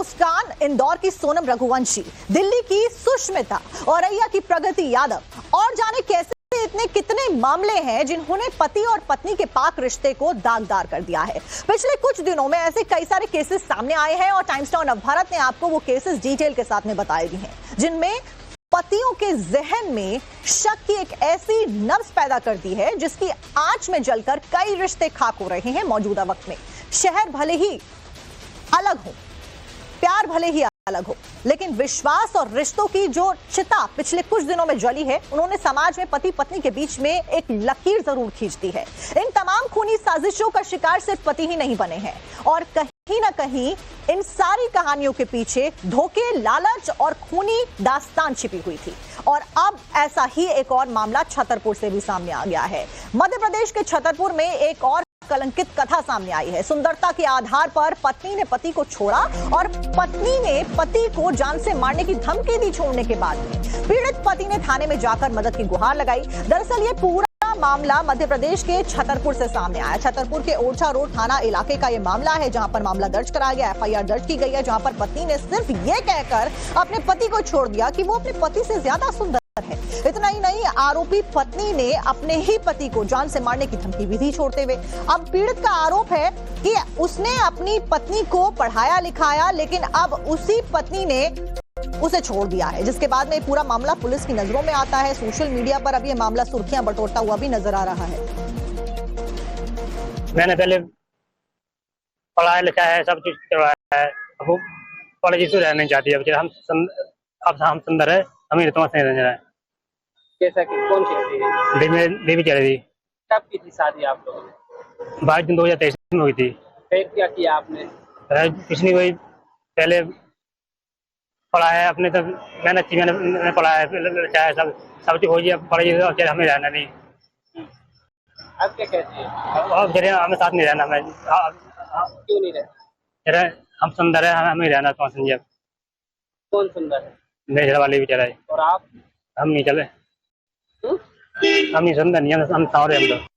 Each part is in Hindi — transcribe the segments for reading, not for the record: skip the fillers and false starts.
मुस्कान, इंदौर की सोनम रघुवंशी, दिल्ली की सुष्मिता, औरैया की प्रगति यादव और जाने कैसे इतने कितने मामले हैं जिन्होंने पति और पत्नी के पाक रिश्ते को दागदार कर दिया है। पिछले कुछ दिनों में ऐसे कई सारे केसेस सामने आए हैं और टाइम्स नाउ नवभारत ने आपको वो केसेस डिटेल के साथ में बताए भी हैं, जिनमें पतियों के जहन में शक की एक ऐसी नब्ज पैदा कर दी है जिसकी आंच में जलकर कई रिश्ते खाक हो रहे हैं। मौजूदा वक्त में शहर भले ही अलग हो, प्यार भले ही अलग हो, लेकिन विश्वास और रिश्तों की जो चिता पिछले कुछ दिनों में जली है, उन्होंने समाज में पति पत्नी के बीच में एक लकीर जरूर खींच दी है। इन तमाम खूनी साजिशों का शिकार सिर्फ पति ही नहीं बने हैं और कहीं ना कहीं इन सारी कहानियों के पीछे धोखे, लालच और खूनी दास्तान छिपी हुई थी। और अब ऐसा ही एक और मामला छतरपुर से भी सामने आ गया है। मध्य प्रदेश के छतरपुर में एक और कलंकित कथा सामने आई है। सुंदरता के आधार पर पत्नी ने पति को छोड़ा और पत्नी ने पति को जान से मारने की धमकी दी। छोड़ने के बाद पीड़ित पति ने थाने में जाकर मदद की गुहार लगाई। दरअसल ये पूरा मामला मध्य प्रदेश के छतरपुर से सामने आया। छतरपुर के ओरछा रोड थाना इलाके का ये मामला है, जहां पर मामला दर्ज कराया गया, एफआईआर दर्ज की गई है, जहां पर पत्नी ने सिर्फ ये कहकर अपने पति को छोड़ दिया कि वो अपने पति से ज्यादा सुंदर है। इतना ही नहीं, आरोपी पत्नी ने अपने ही पति को जान से मारने की धमकी भी दी छोड़ते हुए। अब पीड़ित का आरोप है कि उसने अपनी पत्नी को पढ़ाया लिखाया, लेकिन अब उसी पत्नी ने उसे छोड़ दिया है, जिसके बाद में पूरा मामला पुलिस की नजरों में आता है। सोशल मीडिया पर अब ये मामला सुर्खियां बटोरता हुआ भी नजर आ रहा है। मैंने पहले पढ़ाया लिखा है, सब चीज करवाया है, अब कॉलेज से रहना चाहती है। हम सुंदर है, हम ही तो से रहना है। कैसा कि कौन सी देवी चल रही। कब की थी शादी आप लोगों ने? 22 जून 2023 में हुई थी। फिर क्या किया आपने? कुछ नहीं, वही पहले पढ़ाया अपने, तब मैंने पढ़ाया चाहे सब चीज हो गई, पढ़ाई हमें रहना नहीं। अब क्या कहती है? अब हमें साथ नहीं रहना। मैं क्यों नहीं रहना? हम सुंदर है, हमें रहना तो समझिए। कौन सुंदर है? मेरे घर वाले भी चलाए और आप? हम नहीं चले। हम नहीं सुंदर नहीं, हम सारे हम लोग।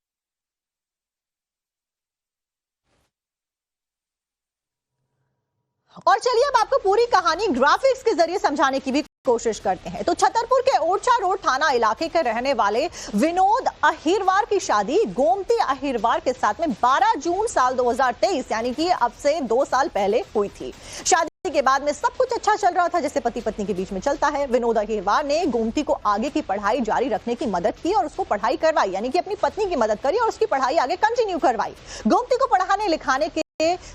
और चलिए अब आपको पूरी कहानी ग्राफिक्स के जरिए समझाने की भी कोशिश करते हैं। तो छतरपुर के ओरछा रोड थाना इलाके के रहने वाले विनोद अहिरवार की शादी गोमती अहिरवार के साथ में 12 जून साल 2023 यानी कि अब से 2 साल पहले हुई थी। शादी के बाद में सब कुछ अच्छा चल रहा था, जैसे पति पत्नी के बीच में चलता है। विनोद अहिरवार ने गोमती को आगे की पढ़ाई जारी रखने की मदद की और उसको पढ़ाई करवाई, यानी कि अपनी पत्नी की मदद करी और उसकी पढ़ाई आगे कंटिन्यू करवाई। गोमती को पढ़ाने लिखाने के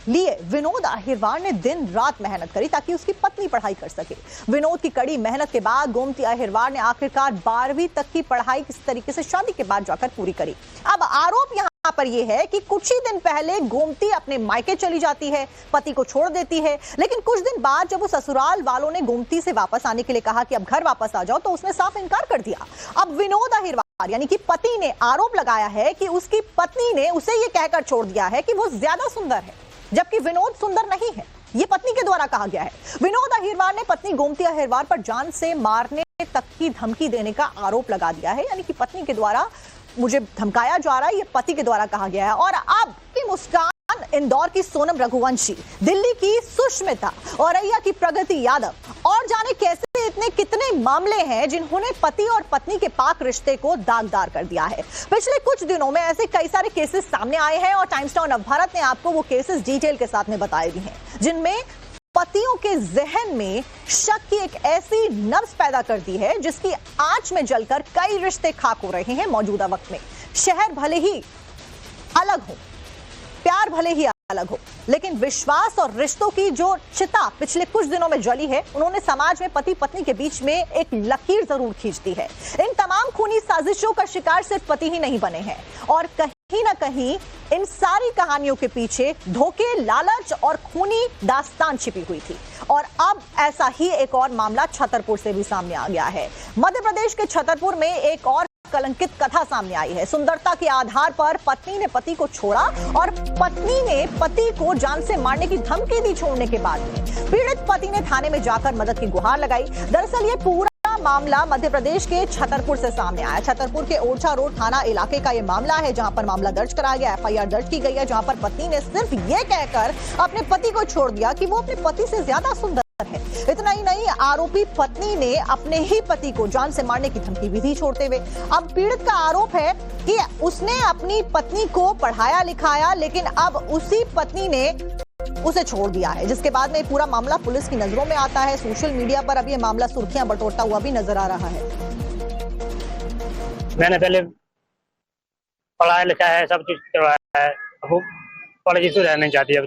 लिए विनोद अहिरवार ने दिन रात मेहनत करी ताकि उसकी पत्नी पढ़ाई कर सके। विनोद की कड़ी मेहनत के बाद गोमती अहिरवार ने आखिरकार 12वीं तक की पढ़ाई किस तरीके से शादी के बाद जाकर पूरी करी। अब आरोप यहाँ पर यह है कि कुछ ही दिन पहले गोमती अपने मायके चली जाती है, पति को छोड़ देती है, लेकिन कुछ दिन बाद जब वो ससुराल वालों ने गोमती से वापस आने के लिए कहा कि अब घर वापस आ जाओ, तो उसने साफ इनकार कर दिया। अब विनोद अहिरवार यानी कि पति ने आरोप लगाया है कि उसकी पत्नी ने उसे ये कहकर छोड़ दिया है कि वो ज्यादा सुंदर है, जबकि विनोद सुंदर नहीं है। ये पत्नी के द्वारा कहा गया है। विनोद अहिरवार ने पत्नी गोमती अहिरवार पर जान से मारने तक की धमकी देने का आरोप लगा दिया है, यानी कि पत्नी के द्वारा मुझे धमकाया जा रहा है, ये पति के द्वारा कहा गया है। और अब की मुस्कान, इंदौर की सोनम रघुवंशी, दिल्ली की सुष्मिता, औरैया की प्रगति यादव और जाने कैसे इतने कितने मामले हैं जिन्होंने पति और पत्नी के पाक रिश्ते को दागदार कर दिया है। पिछले कुछ दिनों में ऐसे कई सारे केसेस सामने आए हैं और टाइम्स नाउ नवभारत ने आपको वो केसेस डिटेल के साथ में बताए भी हैं, जिनमें पतियों के जहन में शक की एक ऐसी नब्ज पैदा कर दी है जिसकी आंच में जलकर कई रिश्ते खाक हो रहे हैं। मौजूदा वक्त में शहर भले ही अलग हो, प्यार भले ही अलग हो, लेकिन विश्वास और रिश्तों की जो चिता पिछले कुछ दिनों में जली है, उन्होंने समाज में पति पत्नी के बीच में एक लकीर जरूर खींच दी है। इन तमाम खूनी साजिशों का शिकार सिर्फ पति ही नहीं बने हैं और कहीं ना कहीं इन सारी कहानियों के पीछे धोखे, लालच और खूनी दास्तान छिपी हुई थी। और अब ऐसा ही एक और मामला छतरपुर से भी सामने आ गया है। मध्य प्रदेश के छतरपुर में एक और कलंकित कथा सामने आई है। सुंदरता के आधार पर पत्नी ने पति को छोड़ा और पत्नी ने पति को जान से मारने की धमकी दी। छोड़ने के बाद पीड़ित पति ने थाने में जाकर मदद की गुहार लगाई। दरअसल ये पूरा मामला मध्य प्रदेश के छतरपुर से सामने आया। छतरपुर के ओरछा रोड थाना इलाके का ये मामला है, जहां पर मामला दर्ज कराया गया, एफआईआर दर्ज की गई है, जहां पर पत्नी ने सिर्फ ये कहकर अपने पति को छोड़ दिया कि वो अपने पति से ज्यादा सुंदर है। इतना ही नहीं, आरोपी पत्नी ने अपने ही पति को जान से मारने की धमकी भी दी छोड़ते हुए। अब पीड़ित का आरोप है कि उसने अपनी पत्नी को पढ़ाया लिखाया, लेकिन अब उसी पत्नी ने उसे छोड़ दिया है, जिसके बाद में पूरा मामला पुलिस की नजरों में आता है। सोशल मीडिया पर अब ये मामला सुर्खियां बटोरता हुआ भी नजर आ रहा है। मैंने पहले पढ़ाया लिखा है, सब कुछ करवाया है, अब वो कॉलेज से रहना नहीं चाहती है।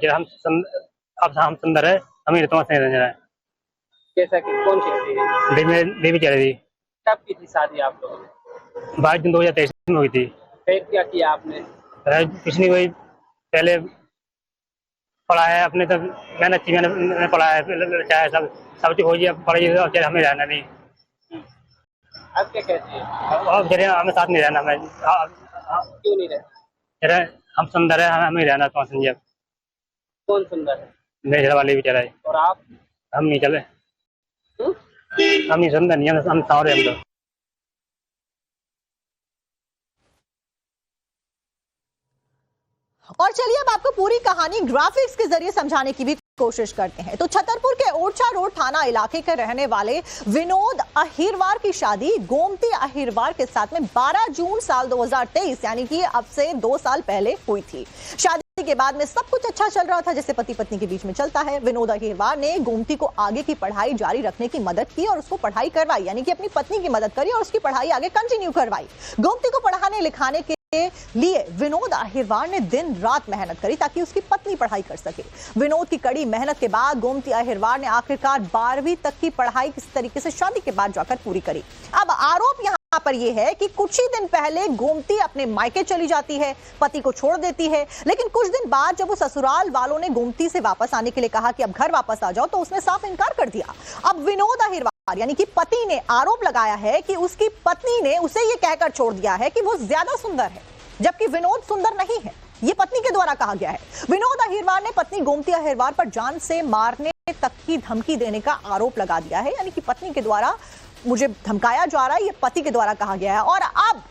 अब हम सुंदर है, हम ही तुम्हारे से रहना है। जैसा कि कौन कहती है? देवी चल रही। कब की थी शादी आप लोगों ने? 22 जून 2023 में हुई थी। फिर क्या किया आपने? कुछ नहीं, वही पहले पढ़ा है अपने, तब मेहनत की, मैंने पढ़ा है, चाहे सब कुछ हो गया, पढ़ाई और हमें रहना नहीं। अब क्या कहती है? अब जरे हमें साथ नहीं रहना। मैं क्यों नहीं रहते? हम सुंदर है, हमें रहना तो समझिए। कौन सुंदर है? मेरे घर वाले भी चला है। और आप? हम नहीं चले। हम नहीं सुंदर नहीं, हम सावरे हम लोग। और चलिए अब आपको पूरी कहानी ग्राफिक्स के जरिए समझाने की भी कोशिश करते हैं। तो छतरपुर के ओरछा रोड थाना इलाके के रहने वाले विनोद अहिरवार की शादी गोमती अहिरवार के साथ में 12 जून साल 2023 यानी कि अब से 2 साल पहले हुई थी। शादी के बाद में सब कुछ अच्छा चल रहा था, जैसे पति पत्नी के बीच में चलता है। विनोद अहिरवार ने गोमती को आगे की पढ़ाई जारी रखने की मदद की और उसको पढ़ाई करवाई, यानी कि अपनी पत्नी की मदद करी और उसकी पढ़ाई आगे कंटिन्यू करवाई। गोमती को पढ़ाने लिखाने के लिए विनोद अहिरवार ने दिन रात मेहनत करी ताकि उसकी पत्नी पढ़ाई कर सके। विनोद की कड़ी मेहनत के बाद गोमती अहिरवार ने आखिरकार 12वीं तक की पढ़ाई किस तरीके से शादी के बाद जाकर पूरी करी। अब आरोप यहाँ पर यह है कि कुछ ही दिन पहले गोमती अपने मायके चली जाती है, पति को छोड़ देती है, लेकिन कुछ दिन बाद जब वो ससुराल वालों ने गोमती से वापस आने के लिए कहा कि अब घर वापस आ जाओ, तो उसने साफ इनकार कर दिया। अब विनोद अहिरवार यानी कि पति ने आरोप लगाया है कि उसकी पत्नी ने उसे यह कहकर छोड़ दिया है कि वो ज्यादा सुंदर है, जबकि विनोद सुंदर नहीं है। ये पत्नी के द्वारा कहा गया है। विनोद अहिरवार ने पत्नी गोमती अहिरवार पर जान से मारने तक की धमकी देने का आरोप लगा दिया है, यानी कि पत्नी के द्वारा मुझे धमकाया जा रहा है, ये पति के द्वारा कहा गया है। और अब